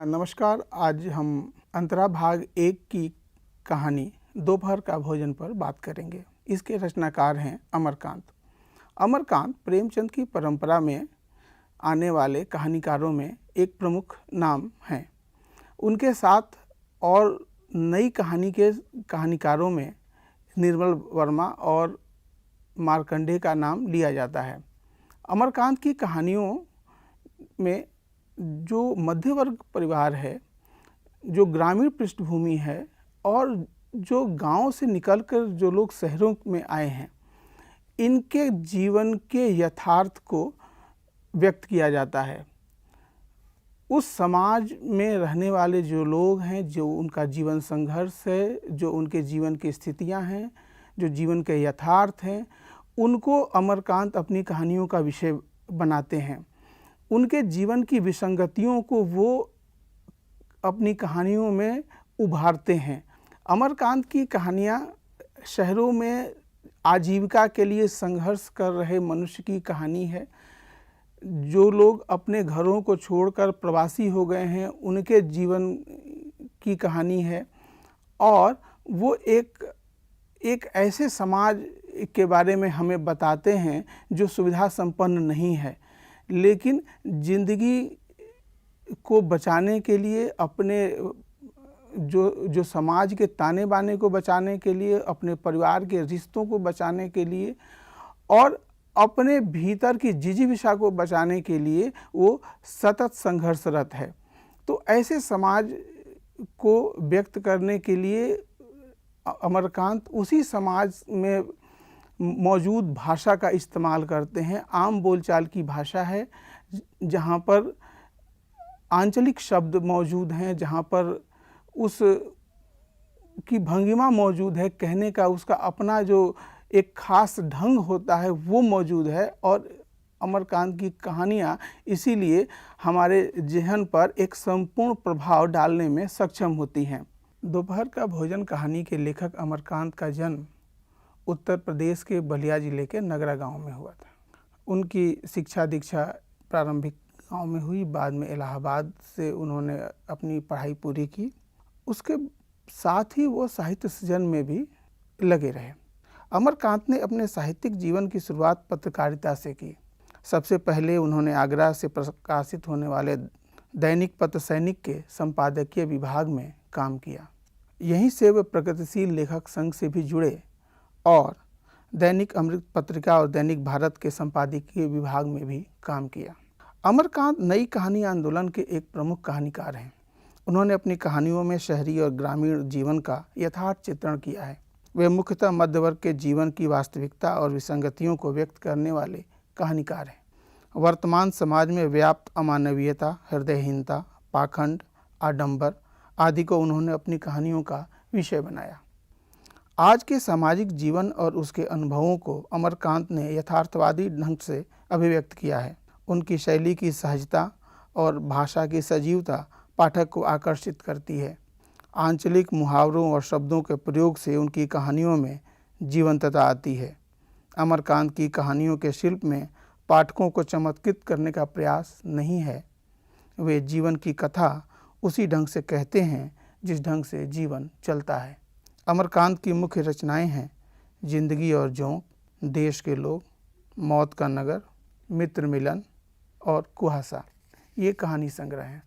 नमस्कार। आज हम अंतरा भाग 1 की कहानी दोपहर का भोजन पर बात करेंगे। इसके रचनाकार हैं अमरकांत। अमरकांत प्रेमचंद की परंपरा में आने वाले कहानीकारों में एक प्रमुख नाम हैं। उनके साथ और नई कहानी के कहानीकारों में निर्मल वर्मा और मार्कंडेय का नाम लिया जाता है। अमरकांत की कहानियों में जो मध्य वर्ग परिवार है, जो ग्रामीण पृष्ठभूमि है और जो गांव से निकलकर जो लोग शहरों में आए हैं, इनके जीवन के यथार्थ को व्यक्त किया जाता है। उस समाज में रहने वाले जो लोग हैं, जो उनका जीवन संघर्ष है, जो उनके जीवन की स्थितियां हैं, जो जीवन के यथार्थ हैं, उनको अमरकांत अपनी कहानियों का विषय बनाते हैं। उनके जीवन की विसंगतियों को वो अपनी कहानियों में उभारते हैं। अमरकांत की कहानियाँ शहरों में आजीविका के लिए संघर्ष कर रहे मनुष्य की कहानी है। जो लोग अपने घरों को छोड़कर प्रवासी हो गए हैं, उनके जीवन की कहानी है। और वो एक ऐसे समाज के बारे में हमें बताते हैं जो सुविधा संपन्न नहीं है, लेकिन जिंदगी को बचाने के लिए, अपने जो समाज के ताने बाने को बचाने के लिए, अपने परिवार के रिश्तों को बचाने के लिए और अपने भीतर की जिजीविषा को बचाने के लिए वो सतत संघर्षरत है। तो ऐसे समाज को व्यक्त करने के लिए अमरकांत उसी समाज में मौजूद भाषा का इस्तेमाल करते हैं। आम बोलचाल की भाषा है, जहाँ पर आंचलिक शब्द मौजूद हैं, जहाँ पर उस की भंगिमा मौजूद है, कहने का उसका अपना जो एक खास ढंग होता है वो मौजूद है। और अमरकांत की कहानियाँ इसीलिए हमारे ज़हन पर एक संपूर्ण प्रभाव डालने में सक्षम होती हैं। दोपहर का भोजन कहानी के लेखक अमरकांत का जन्म उत्तर प्रदेश के बलिया जिले के नगरा गांव में हुआ था। उनकी शिक्षा दीक्षा प्रारंभिक गांव में हुई, बाद में इलाहाबाद से उन्होंने अपनी पढ़ाई पूरी की। उसके साथ ही वो साहित्य सृजन में भी लगे रहे। अमरकांत ने अपने साहित्यिक जीवन की शुरुआत पत्रकारिता से की। सबसे पहले उन्होंने आगरा से प्रकाशित होने वाले दैनिक पत्र सैनिक के संपादकीय विभाग में काम किया। यहीं से वे प्रगतिशील लेखक संघ से भी जुड़े और दैनिक अमृत पत्रिका और दैनिक भारत के संपादकीय विभाग में भी काम किया। अमरकांत नई कहानी आंदोलन के एक प्रमुख कहानीकार हैं। उन्होंने अपनी कहानियों में शहरी और ग्रामीण जीवन का यथार्थ चित्रण किया है। वे मुख्यतः मध्य वर्ग के जीवन की वास्तविकता और विसंगतियों को व्यक्त करने वाले कहानीकार हैं। वर्तमान समाज में व्याप्त अमानवीयता, हृदयहीनता, पाखंड, आडंबर आदि को उन्होंने अपनी कहानियों का विषय बनाया। आज के सामाजिक जीवन और उसके अनुभवों को अमरकांत ने यथार्थवादी ढंग से अभिव्यक्त किया है। उनकी शैली की सहजता और भाषा की सजीवता पाठक को आकर्षित करती है। आंचलिक मुहावरों और शब्दों के प्रयोग से उनकी कहानियों में जीवंतता आती है। अमरकांत की कहानियों के शिल्प में पाठकों को चमत्कृत करने का प्रयास नहीं है। वे जीवन की कथा उसी ढंग से कहते हैं जिस ढंग से जीवन चलता है। अमरकांत की मुख्य रचनाएं हैं जिंदगी और जोंक, देश के लोग, मौत का नगर, मित्र मिलन और कुहासा। ये कहानी संग्रह हैं।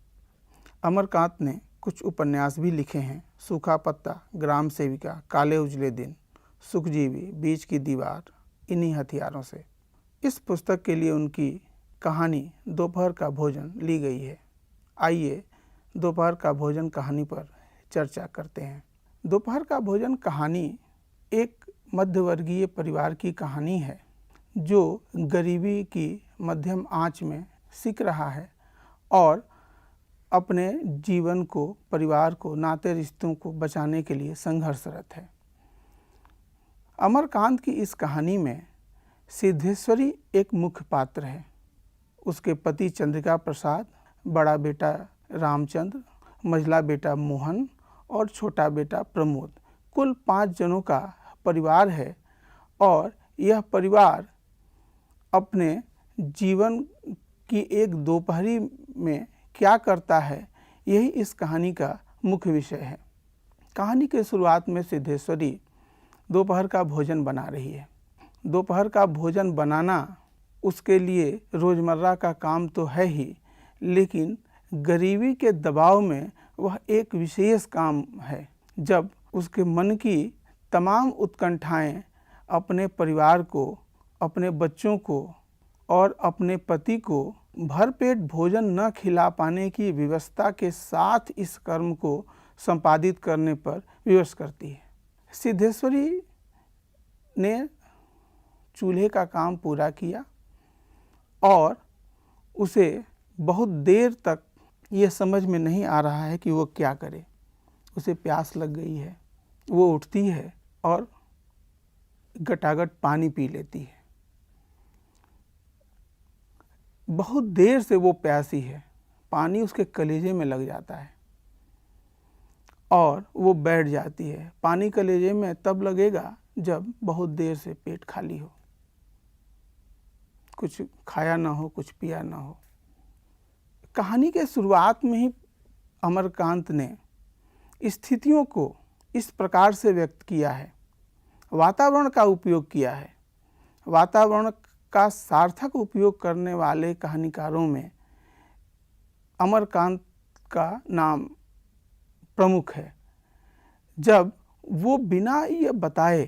अमरकांत ने कुछ उपन्यास भी लिखे हैं। सूखा पत्ता, ग्राम सेविका, काले उजले दिन, सुखजीवी, बीच की दीवार, इन्हीं हथियारों से। इस पुस्तक के लिए उनकी कहानी दोपहर का भोजन ली गई है। आइए दोपहर का भोजन कहानी पर चर्चा करते हैं। दोपहर का भोजन कहानी एक मध्यवर्गीय परिवार की कहानी है जो गरीबी की मध्यम आंच में सिक रहा है और अपने जीवन को, परिवार को, नाते रिश्तों को बचाने के लिए संघर्षरत है। अमरकांत की इस कहानी में सिद्धेश्वरी एक मुख्य पात्र है। उसके पति चंद्रिका प्रसाद, बड़ा बेटा रामचंद्र, मझला बेटा मोहन और छोटा बेटा प्रमोद, कुल 5 जनों का परिवार है। और यह परिवार अपने जीवन की एक दोपहरी में क्या करता है, यही इस कहानी का मुख्य विषय है। कहानी के शुरुआत में सिद्धेश्वरी दोपहर का भोजन बना रही है। दोपहर का भोजन बनाना उसके लिए रोज़मर्रा का काम तो है ही, लेकिन गरीबी के दबाव में वह एक विशेष काम है। जब उसके मन की तमाम उत्कंठाएं अपने परिवार को, अपने बच्चों को और अपने पति को भरपेट भोजन न खिला पाने की विवशता के साथ इस कर्म को संपादित करने पर विवश करती है। सिद्धेश्वरी ने चूल्हे का काम पूरा किया और उसे बहुत देर तक ये समझ में नहीं आ रहा है कि वो क्या करे। उसे प्यास लग गई है, वो उठती है और गटागट पानी पी लेती है। बहुत देर से वो प्यासी है, पानी उसके कलेजे में लग जाता है और वो बैठ जाती है। पानी कलेजे में तब लगेगा जब बहुत देर से पेट खाली हो, कुछ खाया ना हो, कुछ पिया ना हो। कहानी के शुरुआत में ही अमरकांत ने स्थितियों को इस प्रकार से व्यक्त किया है, वातावरण का उपयोग किया है। वातावरण का सार्थक उपयोग करने वाले कहानीकारों में अमरकांत का नाम प्रमुख है। जब वो बिना ये बताए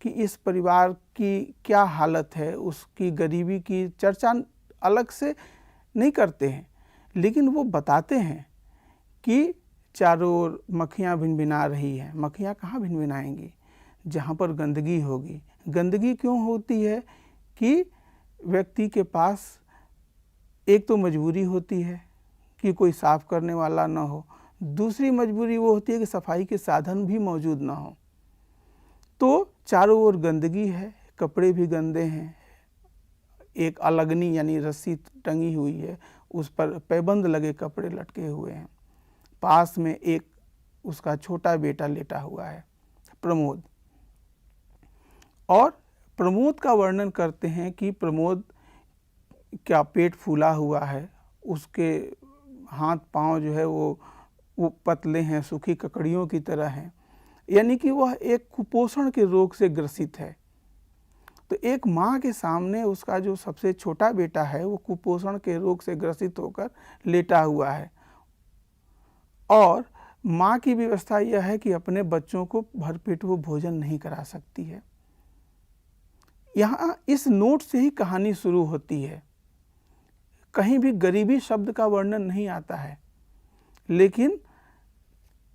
कि इस परिवार की क्या हालत है, उसकी गरीबी की चर्चा अलग से नहीं करते हैं, लेकिन वो बताते हैं कि चारों ओर मक्खियाँ भिनभिना रही हैं। मक्खियाँ कहाँ भिनभिनाएंगी? जहाँ पर गंदगी होगी। गंदगी क्यों होती है कि व्यक्ति के पास एक तो मजबूरी होती है कि कोई साफ करने वाला ना हो, दूसरी मजबूरी वो होती है कि सफाई के साधन भी मौजूद ना हो। तो चारों ओर गंदगी है, कपड़े भी गंदे हैं, एक अलगनी यानी रस्सी टंगी हुई है, उस पर पैबंद लगे कपड़े लटके हुए हैं। पास में एक उसका छोटा बेटा लेटा हुआ है, प्रमोद। और प्रमोद का वर्णन करते हैं कि प्रमोद क्या पेट फूला हुआ है, उसके हाथ पांव जो है वो पतले हैं, सूखी ककड़ियों की तरह हैं, यानी कि वह एक कुपोषण के रोग से ग्रसित है। तो एक माँ के सामने उसका जो सबसे छोटा बेटा है वो कुपोषण के रोग से ग्रसित होकर लेटा हुआ है और माँ की व्यवस्था यह है कि अपने बच्चों को भरपेट वो भोजन नहीं करा सकती है। यहाँ इस नोट से ही कहानी शुरू होती है। कहीं भी गरीबी शब्द का वर्णन नहीं आता है, लेकिन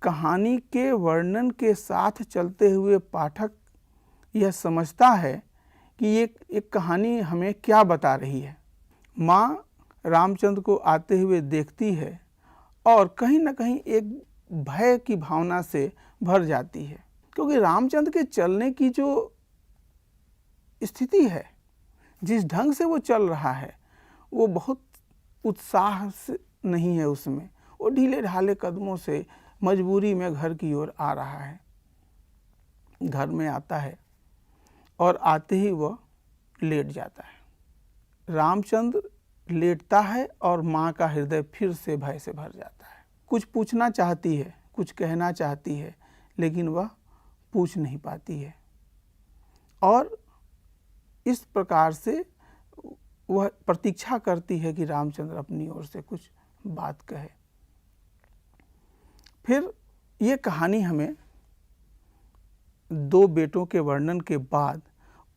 कहानी के वर्णन के साथ चलते हुए पाठक यह समझता है कि ये एक कहानी हमें क्या बता रही है। माँ रामचंद्र को आते हुए देखती है और कहीं ना कहीं एक भय की भावना से भर जाती है, क्योंकि रामचंद्र के चलने की जो स्थिति है, जिस ढंग से वो चल रहा है, वो बहुत उत्साह से नहीं है उसमें। वो ढीले ढाले कदमों से मजबूरी में घर की ओर आ रहा है। घर में आता है और आते ही वह लेट जाता है। रामचंद्र लेटता है और माँ का हृदय फिर से भय से भर जाता है। कुछ पूछना चाहती है, कुछ कहना चाहती है, लेकिन वह पूछ नहीं पाती है और इस प्रकार से वह प्रतीक्षा करती है कि रामचंद्र अपनी ओर से कुछ बात कहे। फिर ये कहानी हमें दो बेटों के वर्णन के बाद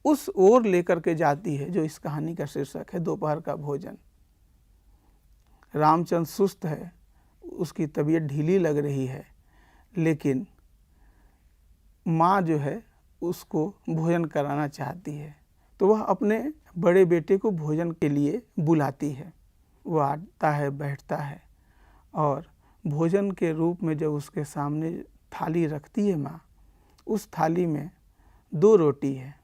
उस ओर लेकर के जाती है जो इस कहानी का शीर्षक है, दोपहर का भोजन। रामचंद्र सुस्त है, उसकी तबीयत ढीली लग रही है, लेकिन माँ जो है उसको भोजन कराना चाहती है, तो वह अपने बड़े बेटे को भोजन के लिए बुलाती है। वह आता है, बैठता है और भोजन के रूप में जब उसके सामने थाली रखती है माँ, उस थाली में 2 रोटी है,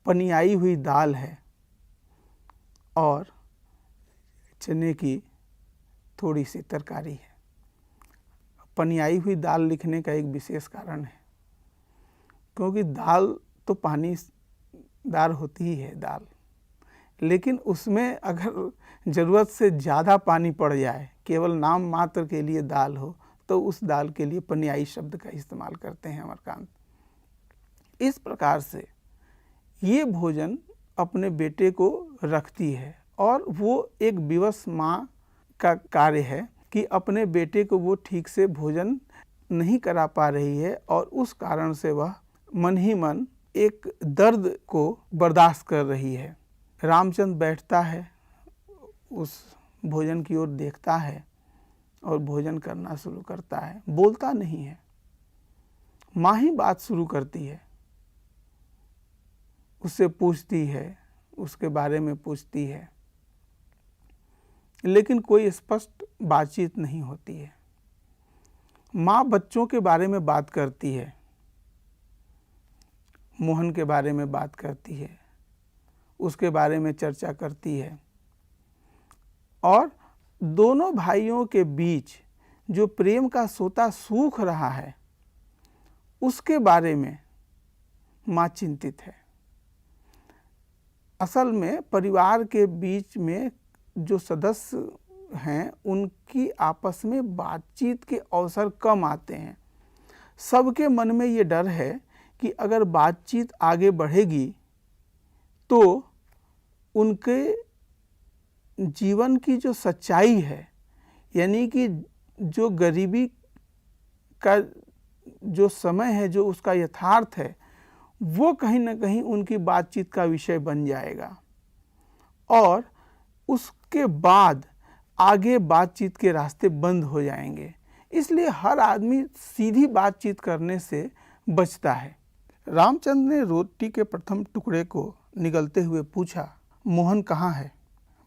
पनियाई हुई दाल है और चने की थोड़ी सी तरकारी है। पनियाई हुई दाल लिखने का एक विशेष कारण है, क्योंकि दाल तो पानीदार होती ही है दाल, लेकिन उसमें अगर ज़रूरत से ज़्यादा पानी पड़ जाए, केवल नाम मात्र के लिए दाल हो, तो उस दाल के लिए पनियाई शब्द का इस्तेमाल करते हैं अमरकांत। इस प्रकार से ये भोजन अपने बेटे को रखती है और वो एक विवश माँ का कार्य है कि अपने बेटे को वो ठीक से भोजन नहीं करा पा रही है और उस कारण से वह मन ही मन एक दर्द को बर्दाश्त कर रही है। रामचंद्र बैठता है, उस भोजन की ओर देखता है और भोजन करना शुरू करता है। बोलता नहीं है, माँ ही बात शुरू करती है, उससे पूछती है, उसके बारे में पूछती है, लेकिन कोई स्पष्ट बातचीत नहीं होती है। माँ बच्चों के बारे में बात करती है, मोहन के बारे में बात करती है, उसके बारे में चर्चा करती है और दोनों भाइयों के बीच जो प्रेम का सोता सूख रहा है उसके बारे में माँ चिंतित है। असल में परिवार के बीच में जो सदस्य हैं उनकी आपस में बातचीत के अवसर कम आते हैं। सबके मन में ये डर है कि अगर बातचीत आगे बढ़ेगी तो उनके जीवन की जो सच्चाई है, यानी कि जो गरीबी का जो समय है, जो उसका यथार्थ है, वो कहीं ना कहीं उनकी बातचीत का विषय बन जाएगा और उसके बाद आगे बातचीत के रास्ते बंद हो जाएंगे। इसलिए हर आदमी सीधी बातचीत करने से बचता है। रामचंद्र ने रोटी के प्रथम टुकड़े को निगलते हुए पूछा, मोहन कहाँ है?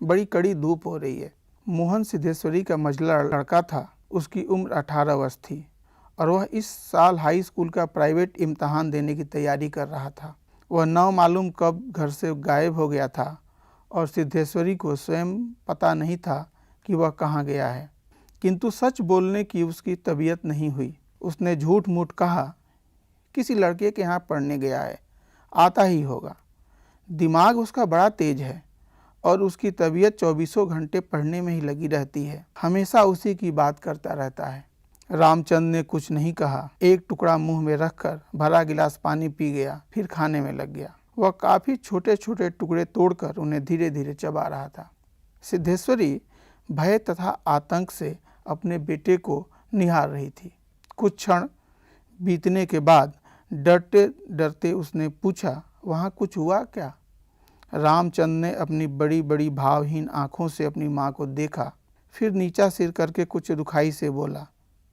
बड़ी कड़ी धूप हो रही है। मोहन सिद्धेश्वरी का मझला लड़का था। उसकी उम्र 18 वर्ष थी और वह इस साल हाई स्कूल का प्राइवेट इम्तहान देने की तैयारी कर रहा था। वह न मालूम कब घर से गायब हो गया था और सिद्धेश्वरी को स्वयं पता नहीं था कि वह कहाँ गया है, किंतु सच बोलने की उसकी तबीयत नहीं हुई। उसने झूठ मूठ कहा, किसी लड़के के यहाँ पढ़ने गया है, आता ही होगा। दिमाग उसका बड़ा तेज है और उसकी तबीयत 24 घंटे पढ़ने में ही लगी रहती है, हमेशा उसी की बात करता रहता है। रामचंद्र ने कुछ नहीं कहा, एक टुकड़ा मुंह में रखकर भरा गिलास पानी पी गया, फिर खाने में लग गया। वह काफी छोटे छोटे टुकड़े तोड़कर उन्हें धीरे धीरे चबा रहा था। सिद्धेश्वरी भय तथा आतंक से अपने बेटे को निहार रही थी। कुछ क्षण बीतने के बाद डरते डरते उसने पूछा, वहाँ कुछ हुआ क्या? रामचंद्र ने अपनी बड़ी बड़ी भावहीन आंखों से अपनी माँ को देखा, फिर नीचा सिर करके कुछ रुखाई से बोला,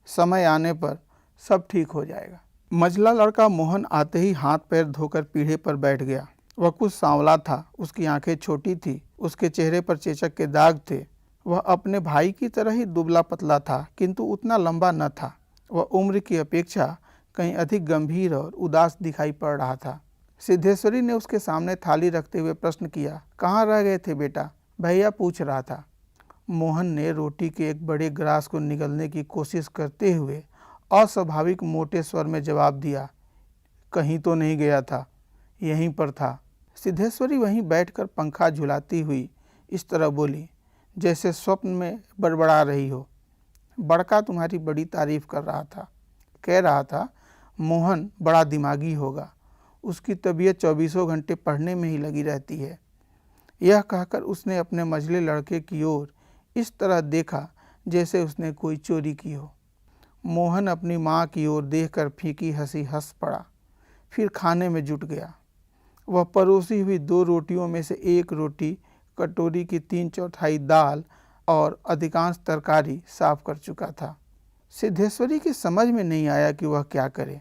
समय आने पर सब ठीक हो जाएगा। मझला लड़का मोहन आते ही हाथ पैर धोकर पीढ़े पर बैठ गया। वह कुछ सांवला था, उसकी आंखें छोटी थी, उसके चेहरे पर चेचक के दाग थे। वह अपने भाई की तरह ही दुबला पतला था, किंतु उतना लंबा न था। वह उम्र की अपेक्षा कहीं अधिक गंभीर और उदास दिखाई पड़ रहा था। सिद्धेश्वरी ने उसके सामने थाली रखते हुए प्रश्न किया, कहाँ रह गए थे बेटा? भैया पूछ रहा था। मोहन ने रोटी के एक बड़े ग्रास को निगलने की कोशिश करते हुए अस्वाभाविक मोटे स्वर में जवाब दिया, कहीं तो नहीं गया था, यहीं पर था। सिद्धेश्वरी वहीं बैठकर पंखा झुलाती हुई इस तरह बोली जैसे स्वप्न में बड़बड़ा रही हो। बड़का तुम्हारी बड़ी तारीफ कर रहा था, कह रहा था मोहन बड़ा दिमागी होगा, उसकी तबीयत 24 घंटे पढ़ने में ही लगी रहती है। यह कहकर उसने अपने मझले लड़के की ओर इस तरह देखा जैसे उसने कोई चोरी की हो। मोहन अपनी माँ की ओर देखकर फीकी हंसी हंस पड़ा, फिर खाने में जुट गया। वह परोसी हुई 2 रोटियों में से एक रोटी, कटोरी की 3/4 दाल और अधिकांश तरकारी साफ कर चुका था। सिद्धेश्वरी की समझ में नहीं आया कि वह क्या करे।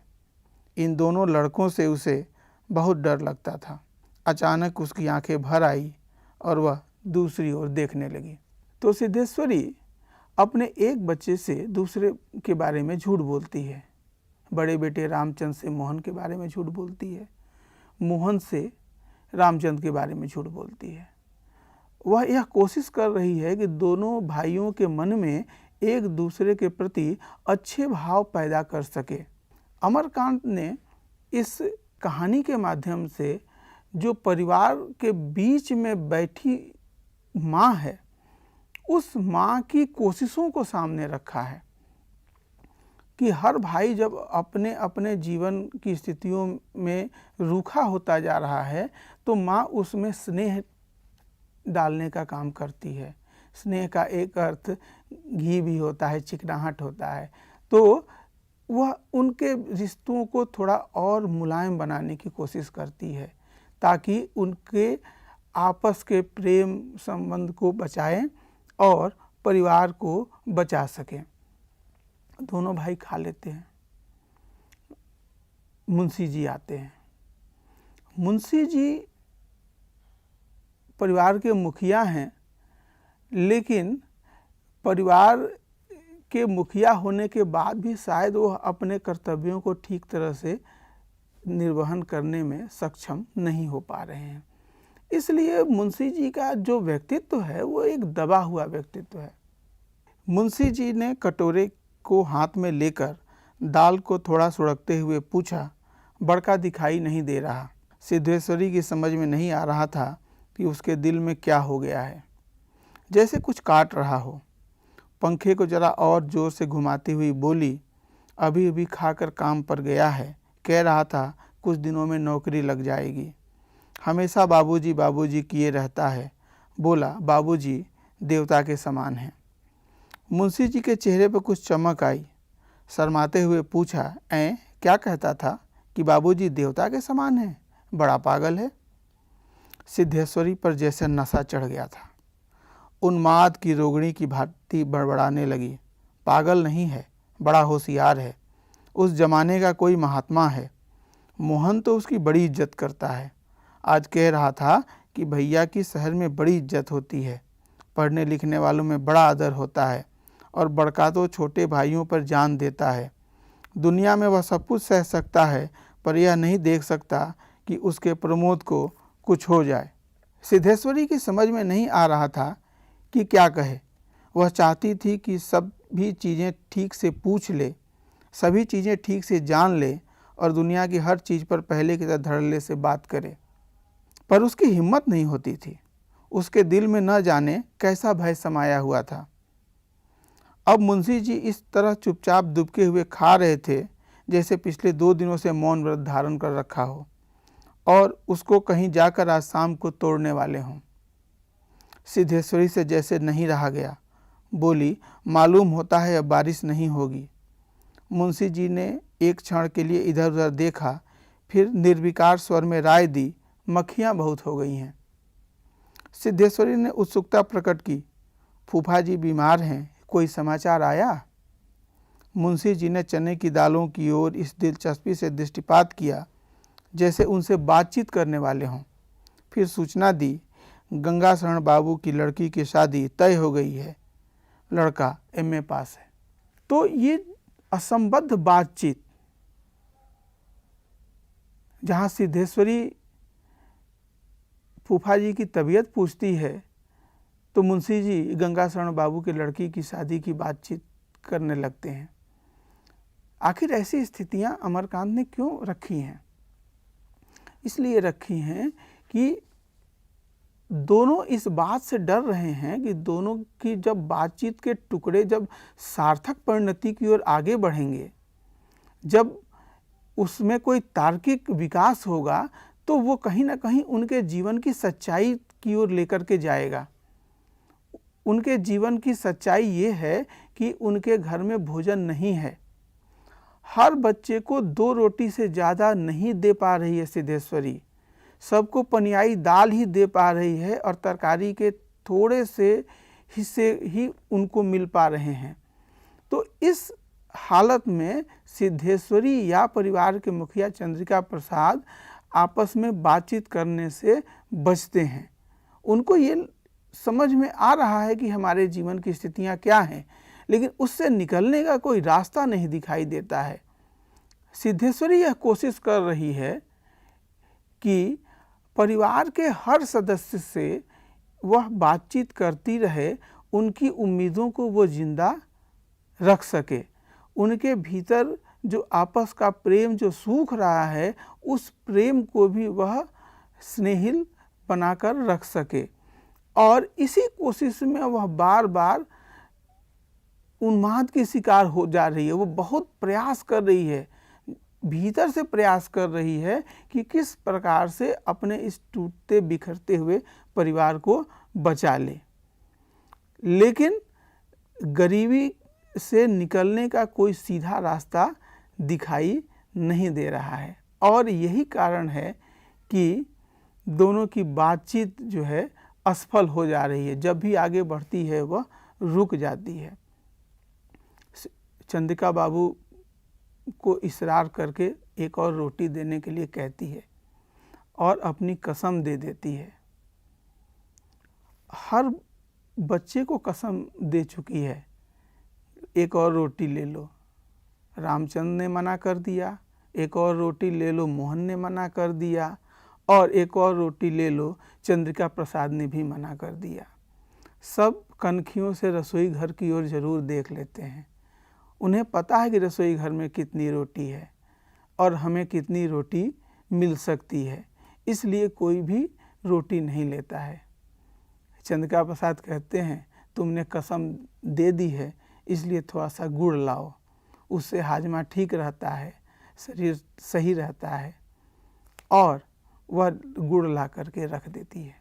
इन दोनों लड़कों से उसे बहुत डर लगता था। अचानक उसकी आंखें भर आई और वह दूसरी ओर देखने लगी तो सिद्धेश्वरी अपने एक बच्चे से दूसरे के बारे में झूठ बोलती है। बड़े बेटे रामचंद्र से मोहन के बारे में झूठ बोलती है, मोहन से रामचंद्र के बारे में झूठ बोलती है। वह यह कोशिश कर रही है कि दोनों भाइयों के मन में एक दूसरे के प्रति अच्छे भाव पैदा कर सके। अमरकांत ने इस कहानी के माध्यम से जो परिवार के बीच में बैठी माँ है, उस माँ की कोशिशों को सामने रखा है कि हर भाई जब अपने अपने जीवन की स्थितियों में रूखा होता जा रहा है तो माँ उसमें स्नेह डालने का काम करती है। स्नेह का एक अर्थ घी भी होता है, चिकनाहट होता है। तो वह उनके रिश्तों को थोड़ा और मुलायम बनाने की कोशिश करती है ताकि उनके आपस के प्रेम संबंध को बचाएं और परिवार को बचा सकें। दोनों भाई खा लेते हैं। मुंशी जी आते हैं। मुंशी जी परिवार के मुखिया हैं, लेकिन परिवार के मुखिया होने के बाद भी शायद वो अपने कर्तव्यों को ठीक तरह से निर्वहन करने में सक्षम नहीं हो पा रहे हैं। इसलिए मुंशी जी का जो व्यक्तित्व है वो एक दबा हुआ व्यक्तित्व है। मुंशी जी ने कटोरे को हाथ में लेकर दाल को थोड़ा सुड़कते हुए पूछा, बड़का दिखाई नहीं दे रहा। सिद्धेश्वरी की समझ में नहीं आ रहा था कि उसके दिल में क्या हो गया है, जैसे कुछ काट रहा हो। पंखे को जरा और जोर से घुमाती हुई बोली, अभी अभी खाकर काम पर गया है, कह रहा था कुछ दिनों में नौकरी लग जाएगी। हमेशा बाबूजी बाबूजी किए रहता है। बोला, बाबूजी देवता के समान हैं। मुंशी जी के चेहरे पर कुछ चमक आई। शर्माते हुए पूछा, क्या कहता था कि बाबूजी देवता के समान हैं? बड़ा पागल है। सिद्धेश्वरी पर जैसे नशा चढ़ गया था। उन्माद की रोगिणी की भांति बड़बड़ाने लगी। पागल नहीं है, बड़ा होशियार है। उस जमाने का कोई महात्मा है। मोहन तो उसकी बड़ी इज्जत करता है। आज कह रहा था कि भैया की शहर में बड़ी इज्जत होती है, पढ़ने लिखने वालों में बड़ा आदर होता है और बड़का तो छोटे भाइयों पर जान देता है। दुनिया में वह सब कुछ सह सकता है, पर यह नहीं देख सकता कि उसके प्रमोद को कुछ हो जाए। सिद्धेश्वरी की समझ में नहीं आ रहा था कि क्या कहे। वह चाहती थी कि सभी चीज़ें ठीक से पूछ ले, सभी चीज़ें ठीक से जान ले और दुनिया की हर चीज़ पर पहले की तरह धड़ल्ले से बात करे, पर उसकी हिम्मत नहीं होती थी। उसके दिल में न जाने कैसा भय समाया हुआ था। अब मुंशी जी इस तरह चुपचाप दुबके हुए खा रहे थे जैसे पिछले 2 दिनों से मौन व्रत धारण कर रखा हो और उसको कहीं जाकर आज शाम को तोड़ने वाले हों। सिद्धेश्वरी से जैसे नहीं रहा गया। बोली, मालूम होता है अब बारिश नहीं होगी। मुंशी जी ने एक क्षण के लिए इधर उधर देखा, फिर निर्विकार स्वर में राय दी, मक्खियाँ बहुत हो गई हैं। सिद्धेश्वरी ने उत्सुकता प्रकट की, फूफा जी बीमार हैं, कोई समाचार आया? मुंशी जी ने चने की दालों की ओर इस दिलचस्पी से दृष्टिपात किया जैसे उनसे बातचीत करने वाले हों। फिर सूचना दी, गंगाशरण बाबू की लड़की की शादी तय हो गई है, लड़का एमए पास है। तो ये असंबद्ध बातचीत, जहाँ सिद्धेश्वरी फूफा जी की तबीयत पूछती है तो मुंशी जी गंगाशरण बाबू की लड़की की शादी की बातचीत करने लगते हैं। आखिर ऐसी स्थितियां अमरकांत ने क्यों रखी हैं? इसलिए रखी हैं कि दोनों इस बात से डर रहे हैं कि दोनों की जब बातचीत के टुकड़े जब सार्थक परिणति की ओर आगे बढ़ेंगे, जब उसमें कोई तार्किक विकास होगा, तो वो कहीं ना कहीं उनके जीवन की सच्चाई की ओर लेकर के जाएगा। उनके जीवन की सच्चाई ये है कि उनके घर में भोजन नहीं है। हर बच्चे को 2 रोटी से ज़्यादा नहीं दे पा रही है सिद्धेश्वरी। सबको पनियाई दाल ही दे पा रही है और तरकारी के थोड़े से हिस्से ही उनको मिल पा रहे हैं। तो इस हालत में सिद्धेश्वरी या परिवार के मुखिया चंद्रिका प्रसाद आपस में बातचीत करने से बचते हैं। उनको ये समझ में आ रहा है कि हमारे जीवन की स्थितियां क्या हैं, लेकिन उससे निकलने का कोई रास्ता नहीं दिखाई देता है। सिद्धेश्वरी यह कोशिश कर रही है कि परिवार के हर सदस्य से वह बातचीत करती रहे, उनकी उम्मीदों को वो जिंदा रख सके। उनके भीतर जो आपस का प्रेम जो सूख रहा है, उस प्रेम को भी वह स्नेहिल बनाकर रख सके। और इसी कोशिश में वह बार बार उन्माद की शिकार हो जा रही है। वो बहुत प्रयास कर रही है, भीतर से प्रयास कर रही है कि किस प्रकार से अपने इस टूटते बिखरते हुए परिवार को बचा ले। लेकिन गरीबी से निकलने का कोई सीधा रास्ता दिखाई नहीं दे रहा है और यही कारण है कि दोनों की बातचीत जो है असफल हो जा रही है। जब भी आगे बढ़ती है वह रुक जाती है। चंद्रिका बाबू को इसरार करके एक और रोटी देने के लिए कहती है और अपनी कसम दे देती है। हर बच्चे को कसम दे चुकी है, एक और रोटी ले लो। रामचंद्र ने मना कर दिया, एक और रोटी ले लो मोहन ने मना कर दिया, और एक और रोटी ले लो चंद्रिका प्रसाद ने भी मना कर दिया। सब कनखियों से रसोई घर की ओर जरूर देख लेते हैं। उन्हें पता है कि रसोई घर में कितनी रोटी है और हमें कितनी रोटी मिल सकती है, इसलिए कोई भी रोटी नहीं लेता है। चंद्रिका प्रसाद कहते हैं तुमने कसम दे दी है इसलिए थोड़ा सा गुड़ लाओ, उससे हाजमा ठीक रहता है, शरीर सही रहता है। और वह गुड़ ला करके रख देती है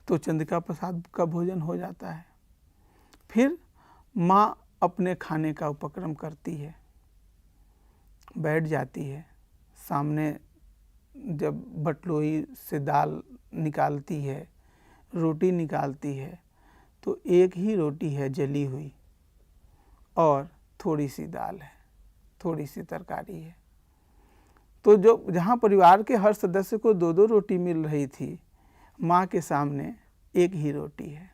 तो चंद्रिका प्रसाद का भोजन हो जाता है। फिर माँ अपने खाने का उपक्रम करती है, बैठ जाती है। सामने जब बटलोई से दाल निकालती है, रोटी निकालती है, तो एक ही रोटी है जली हुई और थोड़ी सी दाल है, थोड़ी सी तरकारी है। तो जो जहाँ परिवार के हर सदस्य को दो दो रोटी मिल रही थी, माँ के सामने एक ही रोटी है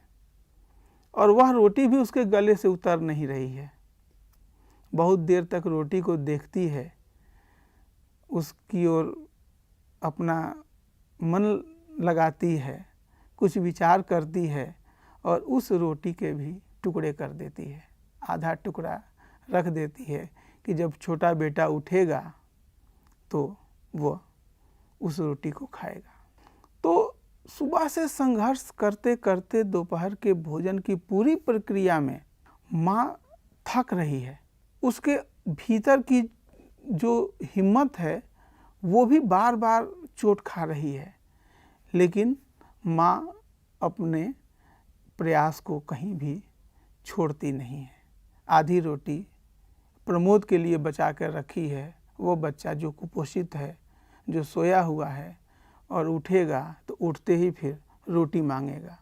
और वह रोटी भी उसके गले से उतर नहीं रही है। बहुत देर तक रोटी को देखती है, उसकी ओर अपना मन लगाती है, कुछ विचार करती है और उस रोटी के भी टुकड़े कर देती है। आधा टुकड़ा रख देती है कि जब छोटा बेटा उठेगा तो वह उस रोटी को खाएगा। तो सुबह से संघर्ष करते करते दोपहर के भोजन की पूरी प्रक्रिया में माँ थक रही है। उसके भीतर की जो हिम्मत है वो भी बार बार चोट खा रही है, लेकिन माँ अपने प्रयास को कहीं भी छोड़ती नहीं है। आधी रोटी प्रमोद के लिए बचा कर रखी है। वो बच्चा जो कुपोषित है, जो सोया हुआ है और उठेगा तो उठते ही फिर रोटी मांगेगा।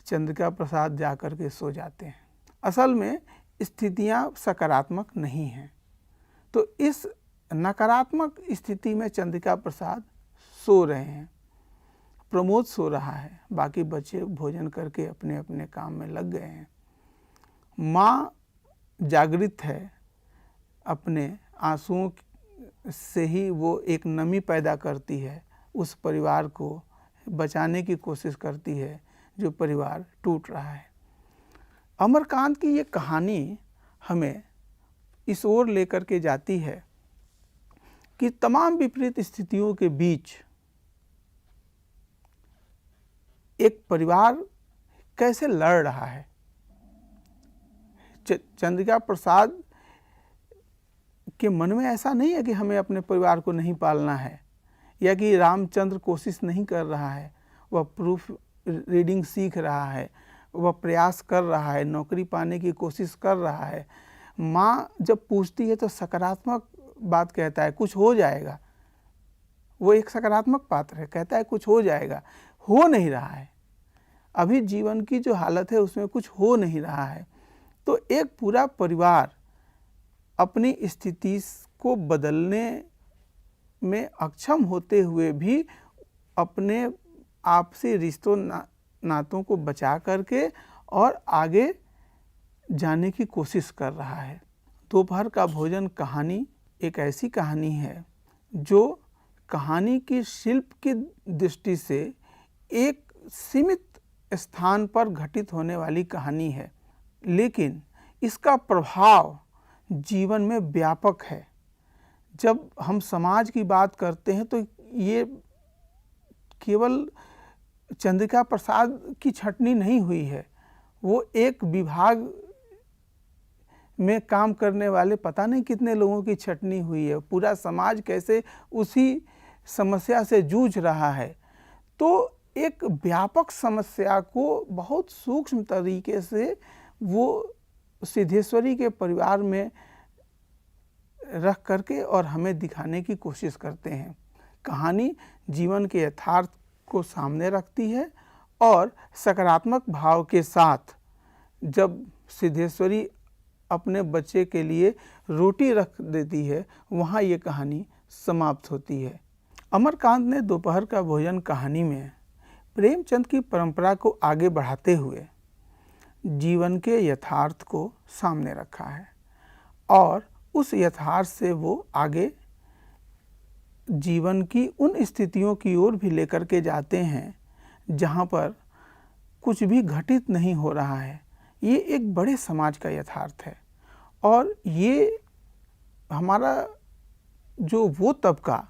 चंद्रिका प्रसाद जा कर के सो जाते हैं। असल में स्थितियां सकारात्मक नहीं हैं, तो इस नकारात्मक स्थिति में चंद्रिका प्रसाद सो रहे हैं, प्रमोद सो रहा है, बाकी बच्चे भोजन करके अपने अपने काम में लग गए हैं। माँ जागृत है, अपने आंसुओं से ही वो एक नमी पैदा करती है, उस परिवार को बचाने की कोशिश करती है जो परिवार टूट रहा है। अमरकांत की ये कहानी हमें इस ओर लेकर के जाती है कि तमाम विपरीत स्थितियों के बीच एक परिवार कैसे लड़ रहा है। चंद्रिका प्रसाद के मन में ऐसा नहीं है कि हमें अपने परिवार को नहीं पालना है या कि रामचंद्र कोशिश नहीं कर रहा है। वह प्रूफ रीडिंग सीख रहा है, वह प्रयास कर रहा है, नौकरी पाने की कोशिश कर रहा है। माँ जब पूछती है तो सकारात्मक बात कहता है, कुछ हो जाएगा। वो एक सकारात्मक पात्र है, कहता है कुछ हो जाएगा। हो नहीं रहा है, अभी जीवन की जो हालत है उसमें कुछ हो नहीं रहा है। तो एक पूरा परिवार अपनी स्थिति को बदलने में अक्षम होते हुए भी अपने आपसी रिश्तों नातों को बचा करके और आगे जाने की कोशिश कर रहा है। दोपहर का भोजन कहानी एक ऐसी कहानी है जो कहानी की शिल्प की दृष्टि से एक सीमित स्थान पर घटित होने वाली कहानी है, लेकिन इसका प्रभाव जीवन में व्यापक है। जब हम समाज की बात करते हैं तो ये केवल चंद्रिका प्रसाद की छँटनी नहीं हुई है, वो एक विभाग में काम करने वाले पता नहीं कितने लोगों की छँटनी हुई है। पूरा समाज कैसे उसी समस्या से जूझ रहा है। तो एक व्यापक समस्या को बहुत सूक्ष्म तरीके से वो सिद्धेश्वरी के परिवार में रख करके और हमें दिखाने की कोशिश करते हैं। कहानी जीवन के यथार्थ को सामने रखती है और सकारात्मक भाव के साथ जब सिद्धेश्वरी अपने बच्चे के लिए रोटी रख देती है, वहाँ ये कहानी समाप्त होती है। अमरकांत ने दोपहर का भोजन कहानी में प्रेमचंद की परंपरा को आगे बढ़ाते हुए जीवन के यथार्थ को सामने रखा है और उस यथार्थ से वो आगे जीवन की उन स्थितियों की ओर भी लेकर के जाते हैं जहाँ पर कुछ भी घटित नहीं हो रहा है। ये एक बड़े समाज का यथार्थ है और ये हमारा जो वो तबका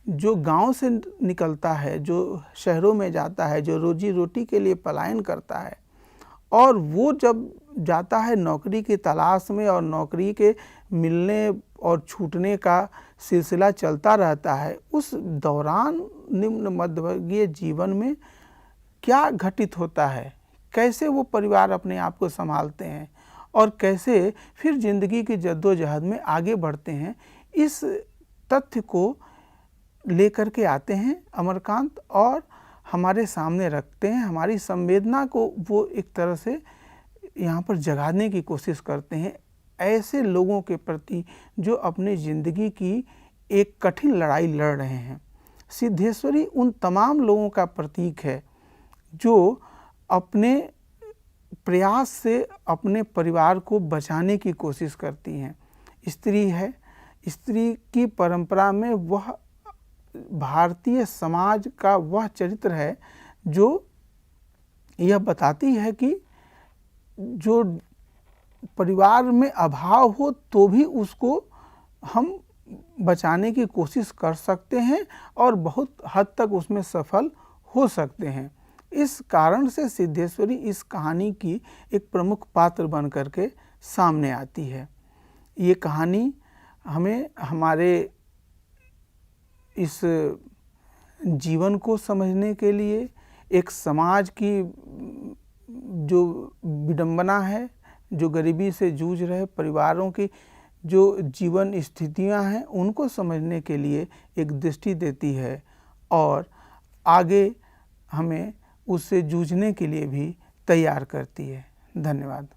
जो गांव से निकलता है, जो शहरों में जाता है, जो रोजी रोटी के लिए पलायन करता है और वो जब जाता है नौकरी की तलाश में और नौकरी के मिलने और छूटने का सिलसिला चलता रहता है, उस दौरान निम्न मध्यवर्गीय जीवन में क्या घटित होता है, कैसे वो परिवार अपने आप को संभालते हैं और कैसे फिर ज़िंदगी की जद्दोजहद में आगे बढ़ते हैं, इस तथ्य को लेकर के आते हैं अमरकांत और हमारे सामने रखते हैं। हमारी संवेदना को वो एक तरह से यहाँ पर जगाने की कोशिश करते हैं ऐसे लोगों के प्रति जो अपनी ज़िंदगी की एक कठिन लड़ाई लड़ रहे हैं। सिद्धेश्वरी उन तमाम लोगों का प्रतीक है जो अपने प्रयास से अपने परिवार को बचाने की कोशिश करती हैं। स्त्री है, स्त्री की परंपरा में वह भारतीय समाज का वह चरित्र है जो यह बताती है कि जो परिवार में अभाव हो तो भी उसको हम बचाने की कोशिश कर सकते हैं और बहुत हद तक उसमें सफल हो सकते हैं। इस कारण से सिद्धेश्वरी इस कहानी की एक प्रमुख पात्र बन करके सामने आती है। ये कहानी हमें हमारे इस जीवन को समझने के लिए, एक समाज की जो विडंबना है, जो गरीबी से जूझ रहे परिवारों की जो जीवन स्थितियां हैं, उनको समझने के लिए एक दृष्टि देती है और आगे हमें उससे जूझने के लिए भी तैयार करती है। धन्यवाद।